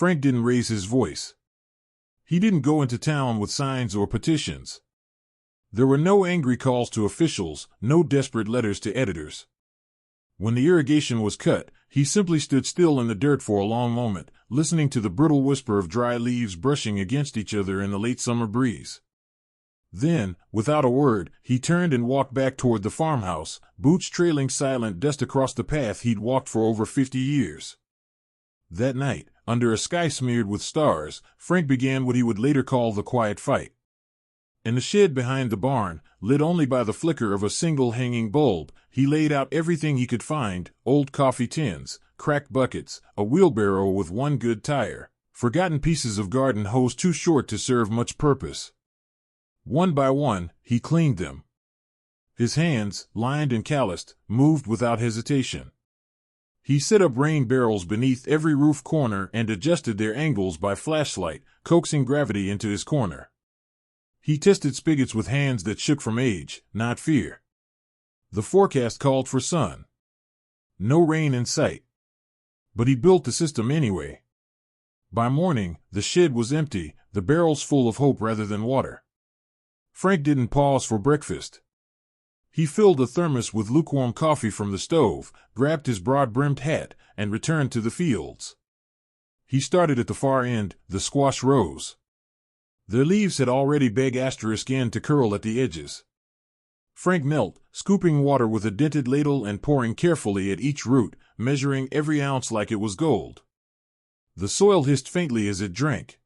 Frank didn't raise his voice. He didn't go into town with signs or petitions. There were no angry calls to officials, no desperate letters to editors. When the irrigation was cut, he simply stood still in the dirt for a long moment, listening to the brittle whisper of dry leaves brushing against each other in the late summer breeze. Then, without a word, he turned and walked back toward the farmhouse, boots trailing silent dust across the path he'd walked for over 50 years. That night, under a sky smeared with stars, Frank began what he would later call the quiet fight. In the shed behind the barn, lit only by the flicker of a single hanging bulb, he laid out everything he could find: old coffee tins, cracked buckets, a wheelbarrow with one good tire, forgotten pieces of garden hose too short to serve much purpose. One by one, he cleaned them. His hands, lined and calloused, moved without hesitation. He set up rain barrels beneath every roof corner and adjusted their angles by flashlight, coaxing gravity into his corner. He tested spigots with hands that shook from age, not fear. The forecast called for sun. No rain in sight. But he built the system anyway. By morning, the shed was empty, the barrels full of hope rather than water. Frank didn't pause for breakfast. He filled a thermos with lukewarm coffee from the stove, grabbed his broad-brimmed hat, and returned to the fields. He started at the far end, the squash rows. Their leaves had already begun to curl at the edges. Frank knelt, scooping water with a dented ladle and pouring carefully at each root, measuring every ounce like it was gold. The soil hissed faintly as it drank.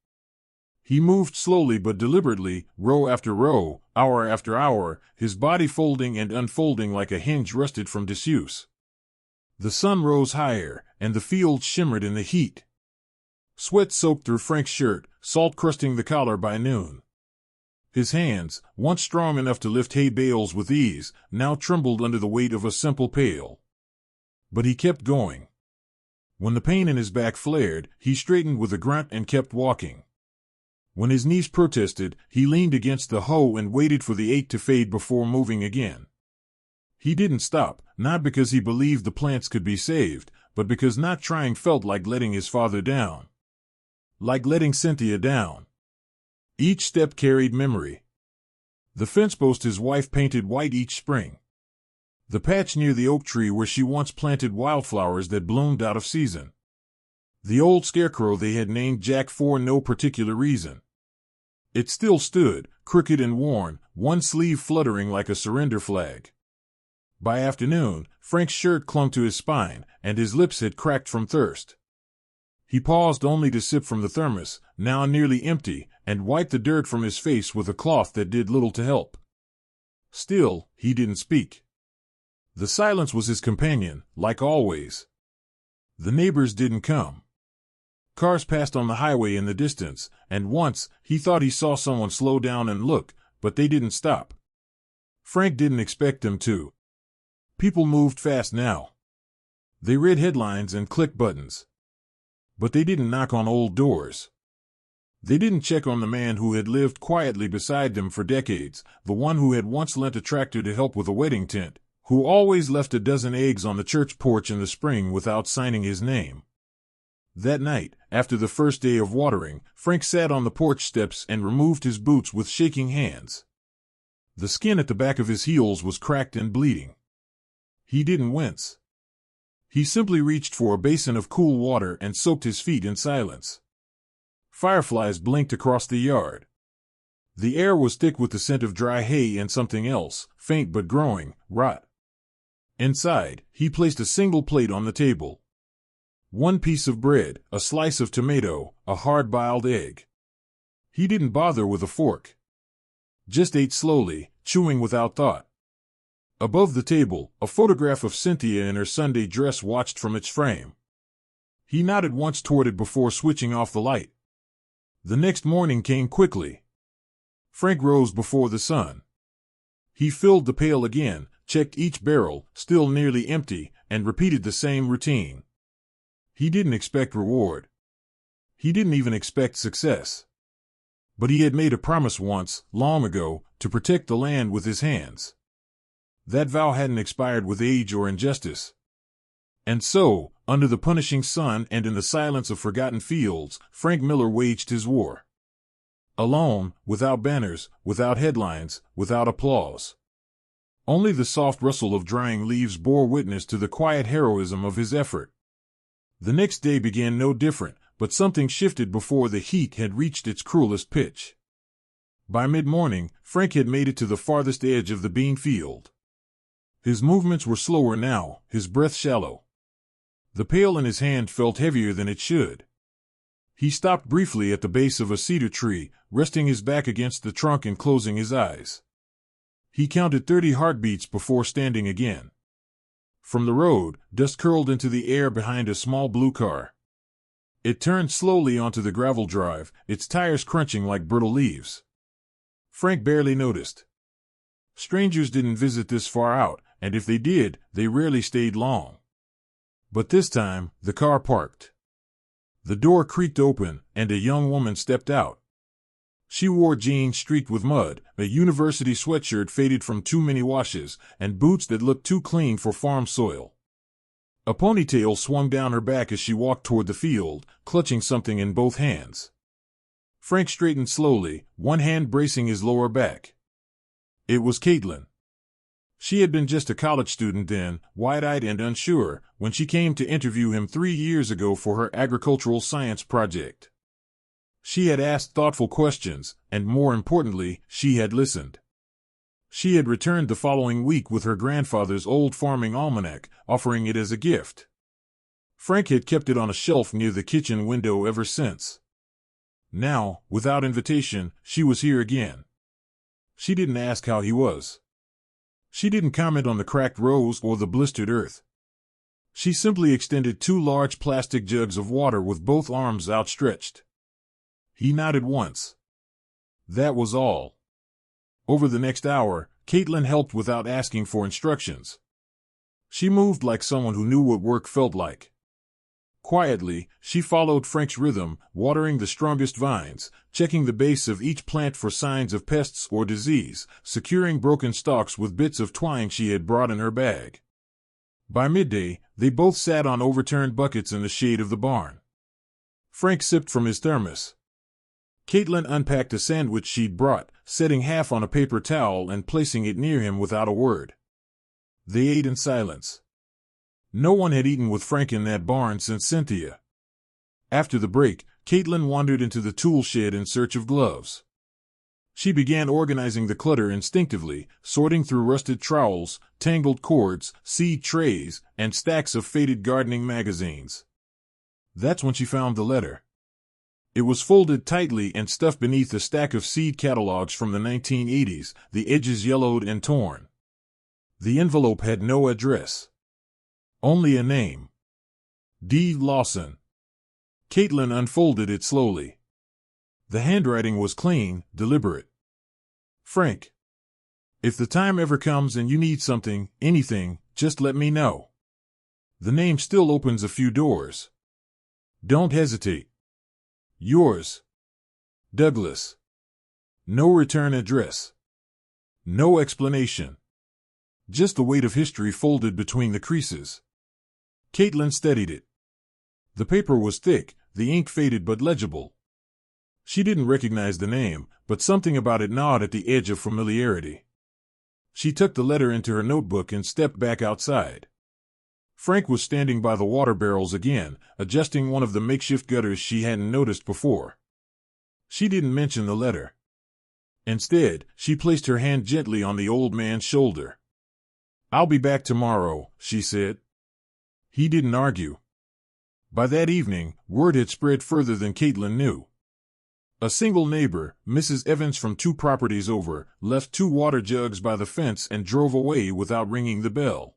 He moved slowly but deliberately, row after row, hour after hour, his body folding and unfolding like a hinge rusted from disuse. The sun rose higher, and the fields shimmered in the heat. Sweat soaked through Frank's shirt, salt crusting the collar by noon. His hands, once strong enough to lift hay bales with ease, now trembled under the weight of a simple pail. But he kept going. When the pain in his back flared, he straightened with a grunt and kept walking. When his knees protested, he leaned against the hoe and waited for the ache to fade before moving again. He didn't stop, not because he believed the plants could be saved, but because not trying felt like letting his father down. Like letting Cynthia down. Each step carried memory. The fence post his wife painted white each spring. The patch near the oak tree where she once planted wildflowers that bloomed out of season. The old scarecrow they had named Jack for no particular reason. It still stood, crooked and worn, one sleeve fluttering like a surrender flag. By afternoon, Frank's shirt clung to his spine, and his lips had cracked from thirst. He paused only to sip from the thermos, now nearly empty, and wipe the dirt from his face with a cloth that did little to help. Still, he didn't speak. The silence was his companion, like always. The neighbors didn't come. Cars passed on the highway in the distance, and once, he thought he saw someone slow down and look, but they didn't stop. Frank didn't expect them to. People moved fast now. They read headlines and clicked buttons. But they didn't knock on old doors. They didn't check on the man who had lived quietly beside them for decades, the one who had once lent a tractor to help with a wedding tent, who always left a dozen eggs on the church porch in the spring without signing his name. That night, after the first day of watering, Frank sat on the porch steps and removed his boots with shaking hands. The skin at the back of his heels was cracked and bleeding. He didn't wince. He simply reached for a basin of cool water and soaked his feet in silence. Fireflies blinked across the yard. The air was thick with the scent of dry hay and something else, faint but growing, rot. Inside, he placed a single plate on the table. One piece of bread, a slice of tomato, a hard-boiled egg. He didn't bother with a fork. Just ate slowly, chewing without thought. Above the table, a photograph of Cynthia in her Sunday dress watched from its frame. He nodded once toward it before switching off the light. The next morning came quickly. Frank rose before the sun. He filled the pail again, checked each barrel, still nearly empty, and repeated the same routine. He didn't expect reward. He didn't even expect success. But he had made a promise once, long ago, to protect the land with his hands. That vow hadn't expired with age or injustice. And so, Under the punishing sun and in the silence of forgotten fields, Frank Miller waged his war. Alone, without banners, without headlines, without applause. Only the soft rustle of drying leaves bore witness to the quiet heroism of his effort. The next day began no different, but something shifted before the heat had reached its cruelest pitch. By mid-morning, Frank had made it to the farthest edge of the bean field. His movements were slower now, his breath shallow. The pail in his hand felt heavier than it should. He stopped briefly at the base of a cedar tree, resting his back against the trunk and closing his eyes. He counted 30 heartbeats before standing again. From the road, dust curled into the air behind a small blue car. It turned slowly onto the gravel drive, its tires crunching like brittle leaves. Frank barely noticed. Strangers didn't visit this far out, and if they did, they rarely stayed long. But this time, the car parked. The door creaked open, and a young woman stepped out. She wore jeans streaked with mud, a university sweatshirt faded from too many washes, and boots that looked too clean for farm soil. A ponytail swung down her back as she walked toward the field, clutching something in both hands. Frank straightened slowly, one hand bracing his lower back. It was Caitlin. She had been just a college student then, wide-eyed and unsure, when she came to interview him 3 years ago for her agricultural science project. She had asked thoughtful questions, and more importantly, she had listened. She had returned the following week with her grandfather's old farming almanac, offering it as a gift. Frank had kept it on a shelf near the kitchen window ever since. Now, without invitation, she was here again. She didn't ask how he was. She didn't comment on the cracked rose or the blistered earth. She simply extended 2 large plastic jugs of water with both arms outstretched. He nodded once. That was all. Over the next hour, Caitlin helped without asking for instructions. She moved like someone who knew what work felt like. Quietly, she followed Frank's rhythm, watering the strongest vines, checking the base of each plant for signs of pests or disease, securing broken stalks with bits of twine she had brought in her bag. By midday, they both sat on overturned buckets in the shade of the barn. Frank sipped from his thermos. Caitlin unpacked a sandwich she'd brought, setting half on a paper towel and placing it near him without a word. They ate in silence. No one had eaten with Frank in that barn since Cynthia. After the break, Caitlin wandered into the tool shed in search of gloves. She began organizing the clutter instinctively, sorting through rusted trowels, tangled cords, seed trays, and stacks of faded gardening magazines. That's when she found the letter. It was folded tightly and stuffed beneath a stack of seed catalogs from the 1980s, the edges yellowed and torn. The envelope had no address. Only a name. D. Lawson. Caitlin unfolded it slowly. The handwriting was clean, deliberate. Frank. If the time ever comes and you need something, anything, just let me know. The name still opens a few doors. Don't hesitate. Yours. Douglas. No return address. No explanation. Just the weight of history folded between the creases. Caitlin steadied it. The paper was thick, the ink faded but legible. She didn't recognize the name, but something about it gnawed at the edge of familiarity. She tucked the letter into her notebook and stepped back outside. Frank was standing by the water barrels again, adjusting one of the makeshift gutters she hadn't noticed before. She didn't mention the letter. Instead, she placed her hand gently on the old man's shoulder. "I'll be back tomorrow," she said. He didn't argue. By that evening, word had spread further than Caitlin knew. A single neighbor, Mrs. Evans from 2 properties over, left 2 water jugs by the fence and drove away without ringing the bell.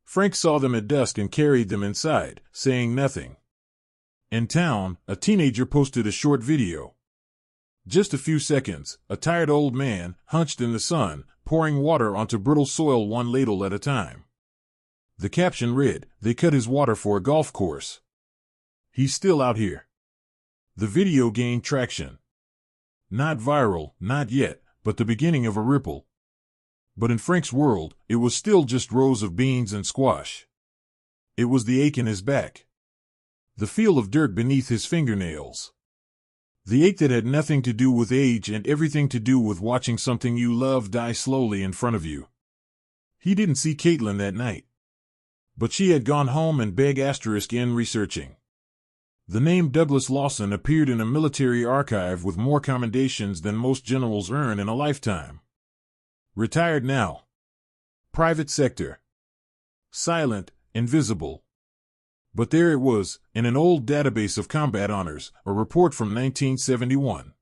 Frank saw them at dusk and carried them inside, saying nothing. In town, a teenager posted a short video. Just a few seconds, a tired old man, hunched in the sun, pouring water onto brittle soil one ladle at a time. The caption read, "They cut his water for a golf course. He's still out here." The video gained traction. Not viral, not yet, but the beginning of a ripple. But in Frank's world, it was still just rows of beans and squash. It was the ache in his back. The feel of dirt beneath his fingernails. The ache that had nothing to do with age and everything to do with watching something you love die slowly in front of you. He didn't see Caitlin that night. But she had gone home and *N researching. The name Douglas Lawson appeared in a military archive with more commendations than most generals earn in a lifetime. Retired now. Private sector. Silent, invisible. But there it was, in an old database of combat honors, a report from 1971.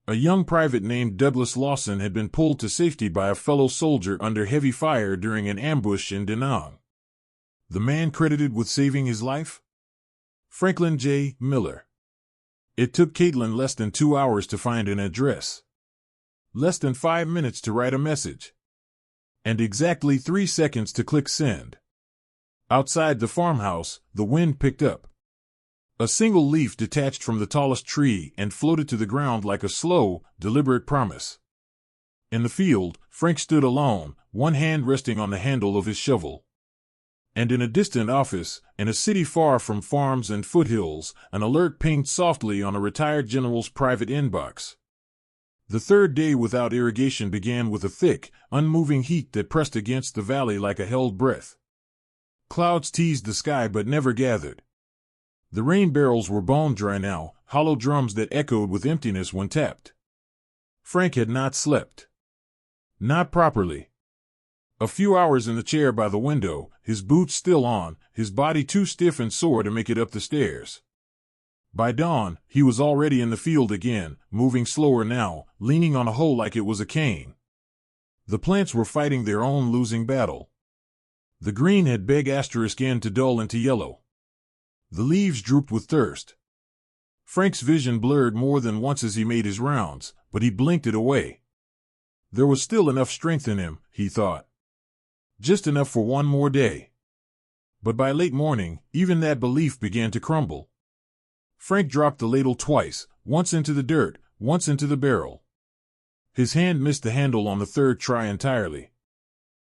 A young private named Douglas Lawson had been pulled to safety by a fellow soldier under heavy fire during an ambush in Da Nang. The man credited with saving his life? Franklin J. Miller. It took Caitlin less than 2 hours to find an address. Less than 5 minutes to write a message. And exactly 3 seconds to click send. Outside the farmhouse, the wind picked up. A single leaf detached from the tallest tree and floated to the ground like a slow, deliberate promise. In the field, Frank stood alone, one hand resting on the handle of his shovel. And in a distant office, in a city far from farms and foothills, an alert pinged softly on a retired general's private inbox. The third day without irrigation began with a thick, unmoving heat that pressed against the valley like a held breath. Clouds teased the sky but never gathered. The rain barrels were bone dry now, hollow drums that echoed with emptiness when tapped. Frank had not slept. Not properly. A few hours in the chair by the window, his boots still on, his body too stiff and sore to make it up the stairs. By dawn, he was already in the field again, moving slower now, leaning on a hoe like it was a cane. The plants were fighting their own losing battle. The green had *N to dull into yellow. The leaves drooped with thirst. Frank's vision blurred more than once as he made his rounds, but he blinked it away. There was still enough strength in him, he thought. Just enough for one more day. But by late morning, even that belief began to crumble. Frank dropped the ladle twice, once into the dirt, once into the barrel. His hand missed the handle on the third try entirely.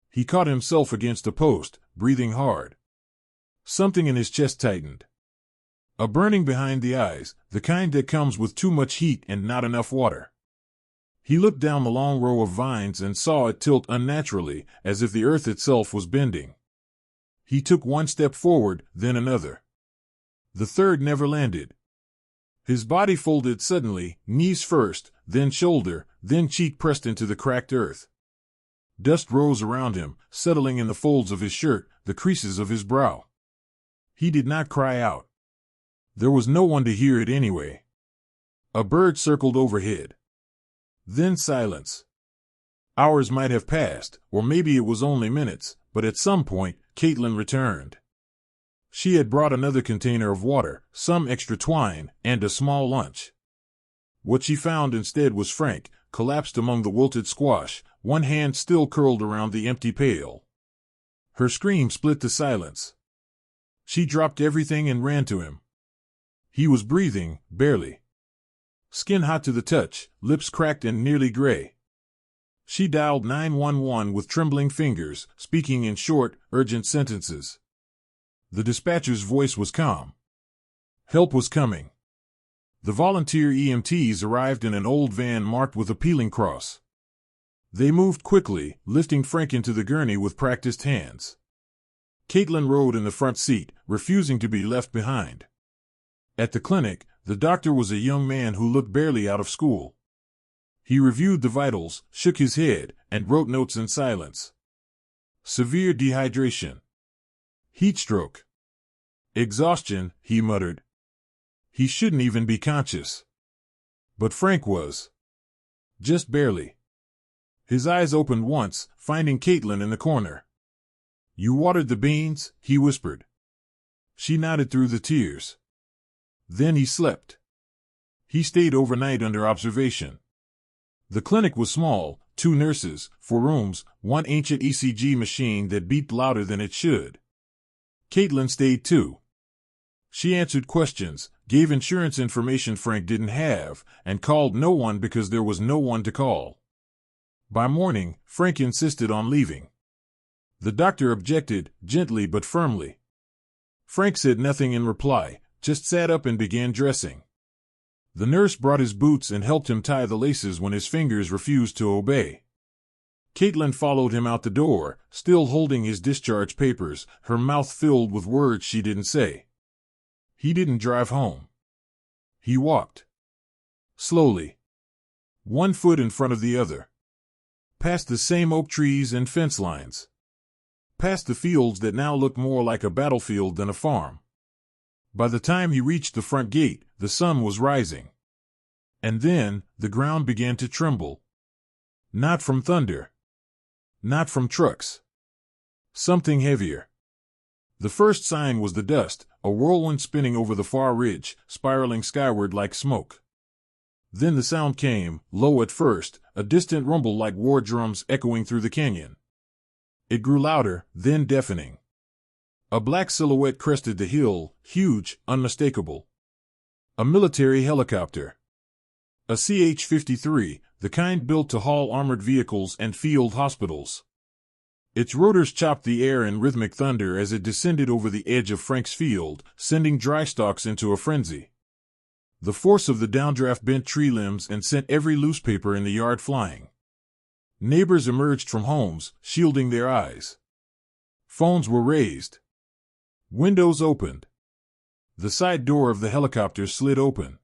He caught himself against a post, breathing hard. Something in his chest tightened. A burning behind the eyes, the kind that comes with too much heat and not enough water. He looked down the long row of vines and saw it tilt unnaturally, as if the earth itself was bending. He took one step forward, then another. The third never landed. His body folded suddenly, knees first, then shoulder, then cheek pressed into the cracked earth. Dust rose around him, settling in the folds of his shirt, the creases of his brow. He did not cry out. There was no one to hear it anyway. A bird circled overhead. Then silence. Hours might have passed, or maybe it was only minutes, but at some point, Caitlin returned. She had brought another container of water, some extra twine, and a small lunch. What she found instead was Frank, collapsed among the wilted squash, one hand still curled around the empty pail. Her scream split the silence. She dropped everything and ran to him. He was breathing, barely. Skin hot to the touch, lips cracked and nearly gray. She dialed 911 with trembling fingers, speaking in short, urgent sentences. The dispatcher's voice was calm. Help was coming. The volunteer EMTs arrived in an old van marked with a peeling cross. They moved quickly, lifting Frank into the gurney with practiced hands. Caitlin rode in the front seat, refusing to be left behind. At the clinic, the doctor was a young man who looked barely out of school. He reviewed the vitals, shook his head, and wrote notes in silence. Severe dehydration. Heat stroke. Exhaustion, he muttered. He shouldn't even be conscious. But Frank was. Just barely. His eyes opened once, finding Caitlin in the corner. You watered the beans, he whispered. She nodded through the tears. Then he slept. He stayed overnight under observation. The clinic was small, 2 nurses, 4 rooms, one ancient ECG machine that beeped louder than it should. Caitlin stayed too. She answered questions, gave insurance information Frank didn't have, and called no one because there was no one to call. By morning, Frank insisted on leaving. The doctor objected, gently but firmly. Frank said nothing in reply, just sat up and began dressing. The nurse brought his boots and helped him tie the laces when his fingers refused to obey. Caitlin followed him out the door, still holding his discharge papers, her mouth filled with words she didn't say. He didn't drive home. He walked. Slowly. One foot in front of the other. Past the same oak trees and fence lines. Past the fields that now looked more like a battlefield than a farm. By the time he reached the front gate, the sun was rising. And then, the ground began to tremble. Not from thunder. Not from trucks. Something heavier. The first sign was the dust, a whirlwind spinning over the far ridge, spiraling skyward like smoke. Then the sound came, low at first, a distant rumble like war drums echoing through the canyon. It grew louder, then deafening. A black silhouette crested the hill, huge, unmistakable. A military helicopter. A CH-53, the kind built to haul armored vehicles and field hospitals. Its rotors chopped the air in rhythmic thunder as it descended over the edge of Frank's field, sending dry stalks into a frenzy. The force of the downdraft bent tree limbs and sent every loose paper in the yard flying. Neighbors emerged from homes, shielding their eyes. Phones were raised. Windows opened. The side door of the helicopter slid open.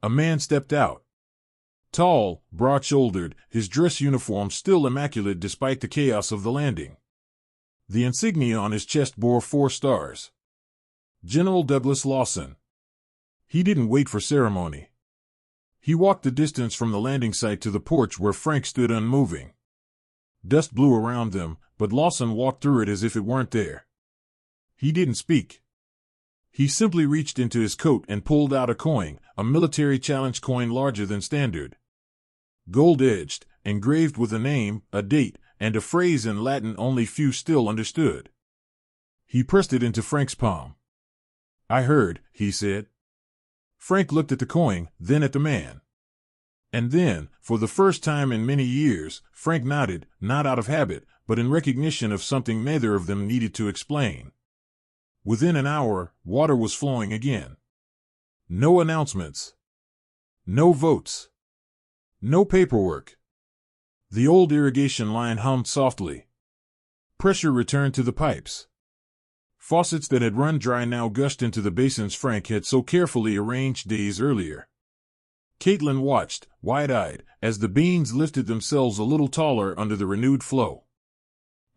A man stepped out. Tall, broad-shouldered, his dress uniform still immaculate despite the chaos of the landing. The insignia on his chest bore 4 stars. General Douglas Lawson. He didn't wait for ceremony. He walked the distance from the landing site to the porch where Frank stood unmoving. Dust blew around them, but Lawson walked through it as if it weren't there. He didn't speak. He simply reached into his coat and pulled out a coin, a military challenge coin larger than standard. Gold-edged, engraved with a name, a date, and a phrase in Latin only few still understood. He pressed it into Frank's palm. "I heard," he said. Frank looked at the coin, then at the man. And then, for the first time in many years, Frank nodded, not out of habit, but in recognition of something neither of them needed to explain. Within an hour, water was flowing again. No announcements. No votes. No paperwork. The old irrigation line hummed softly. Pressure returned to the pipes. Faucets that had run dry now gushed into the basins Frank had so carefully arranged days earlier. Caitlin watched, wide-eyed, as the beans lifted themselves a little taller under the renewed flow.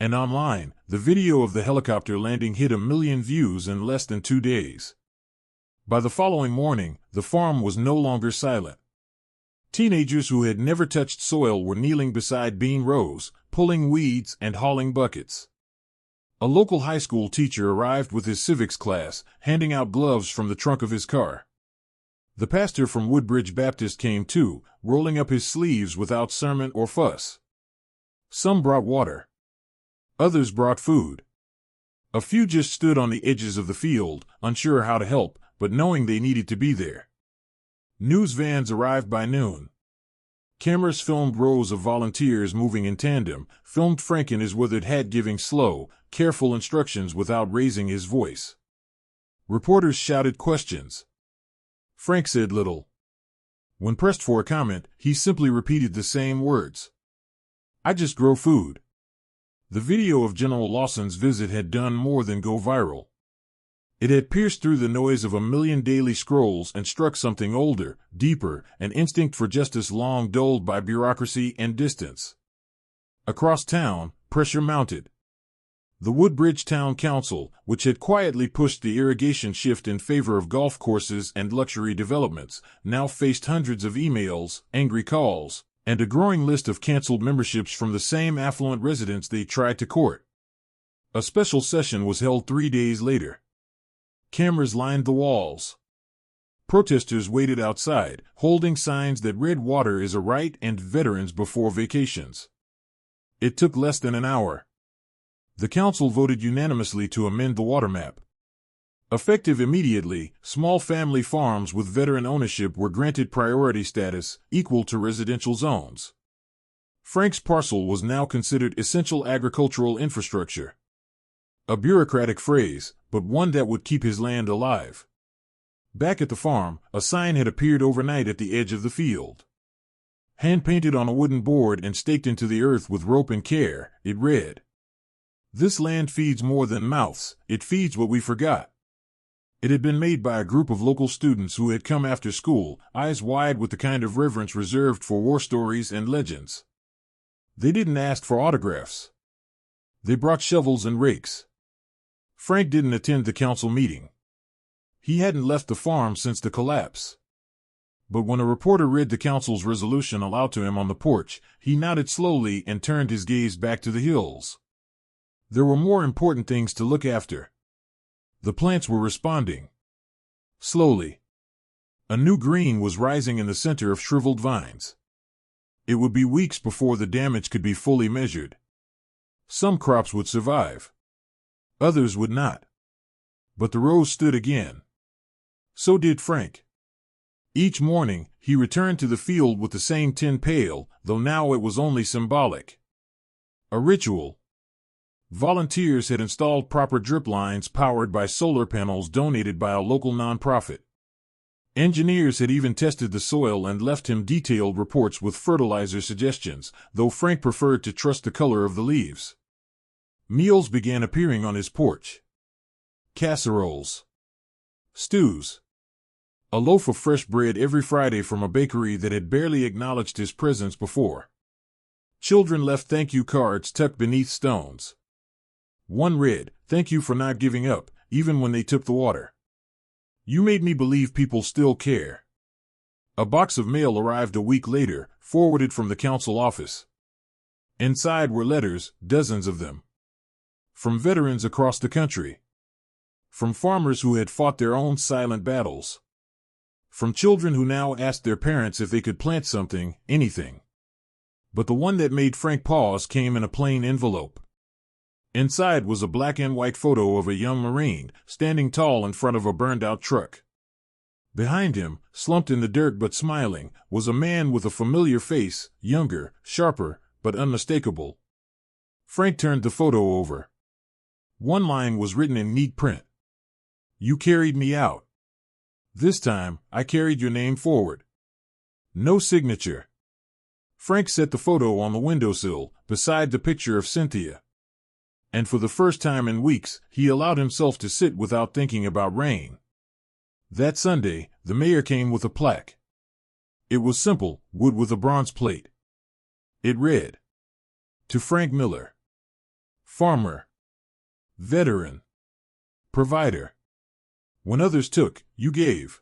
And online, the video of the helicopter landing hit 1 million views in less than 2 days. By the following morning, the farm was no longer silent. Teenagers who had never touched soil were kneeling beside bean rows, pulling weeds and hauling buckets. A local high school teacher arrived with his civics class, handing out gloves from the trunk of his car. The pastor from Woodbridge Baptist came too, rolling up his sleeves without sermon or fuss. Some brought water. Others brought food. A few just stood on the edges of the field, unsure how to help, but knowing they needed to be there. News vans arrived by noon. Cameras filmed rows of volunteers moving in tandem, filmed Frank in his withered hat giving slow, careful instructions without raising his voice. Reporters shouted questions. Frank said little. When pressed for a comment, he simply repeated the same words. "I just grow food." The video of General Lawson's visit had done more than go viral. It had pierced through the noise of 1 million daily scrolls and struck something older, deeper, an instinct for justice long dulled by bureaucracy and distance. Across town, pressure mounted. The Woodbridge Town Council, which had quietly pushed the irrigation shift in favor of golf courses and luxury developments, now faced hundreds of emails, angry calls, and a growing list of canceled memberships from the same affluent residents they tried to court. A special session was held 3 days later. Cameras lined the walls. Protesters waited outside, holding signs that read "Water is a right" and "Veterans before vacations." It took less than an hour. The council voted unanimously to amend the water map. Effective immediately, small family farms with veteran ownership were granted priority status, equal to residential zones. Frank's parcel was now considered essential agricultural infrastructure. A bureaucratic phrase, but one that would keep his land alive. Back at the farm, a sign had appeared overnight at the edge of the field. Hand-painted on a wooden board and staked into the earth with rope and care, it read, "This land feeds more than mouths, it feeds what we forgot." It had been made by a group of local students who had come after school, eyes wide with the kind of reverence reserved for war stories and legends. They didn't ask for autographs. They brought shovels and rakes. Frank didn't attend the council meeting. He hadn't left the farm since the collapse. But when a reporter read the council's resolution aloud to him on the porch, he nodded slowly and turned his gaze back to the hills. There were more important things to look after. The plants were responding. Slowly. A new green was rising in the center of shriveled vines. It would be weeks before the damage could be fully measured. Some crops would survive. Others would not. But the rose stood again. So did Frank. Each morning, he returned to the field with the same tin pail, though now it was only symbolic. A ritual. Volunteers had installed proper drip lines powered by solar panels donated by a local nonprofit. Engineers had even tested the soil and left him detailed reports with fertilizer suggestions, though Frank preferred to trust the color of the leaves. Meals began appearing on his porch. Casseroles. Stews. A loaf of fresh bread every Friday from a bakery that had barely acknowledged his presence before. Children left thank you cards tucked beneath stones. One read, "Thank you for not giving up, even when they took the water. You made me believe people still care." A box of mail arrived a week later, forwarded from the council office. Inside were letters, dozens of them. From veterans across the country. From farmers who had fought their own silent battles. From children who now asked their parents if they could plant something, anything. But the one that made Frank pause came in a plain envelope. Inside was a black and white photo of a young Marine, standing tall in front of a burned-out truck. Behind him, slumped in the dirt but smiling, was a man with a familiar face, younger, sharper, but unmistakable. Frank turned the photo over. One line was written in neat print. "You carried me out. This time, I carried your name forward." No signature. Frank set the photo on the windowsill, beside the picture of Cynthia. And for the first time in weeks, he allowed himself to sit without thinking about rain. That Sunday, the mayor came with a plaque. It was simple, wood with a bronze plate. It read, "To Frank Miller. Farmer. Veteran. Provider. When others took, you gave.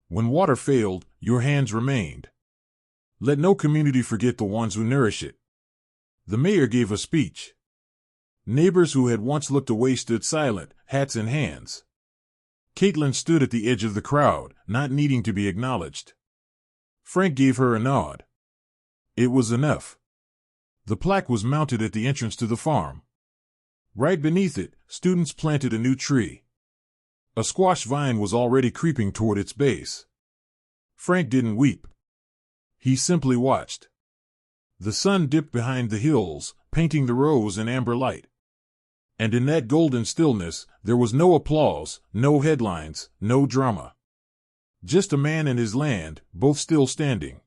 When water failed, your hands remained. Let no community forget the ones who nourish it." The mayor gave a speech. Neighbors who had once looked away stood silent, hats in hands. Caitlin stood at the edge of the crowd, not needing to be acknowledged. Frank gave her a nod. It was enough. The plaque was mounted at the entrance to the farm. Right beneath it, students planted a new tree. A squash vine was already creeping toward its base. Frank didn't weep. He simply watched. The sun dipped behind the hills, painting the rose in amber light. And in that golden stillness, there was no applause, no headlines, no drama. Just a man and his land, both still standing.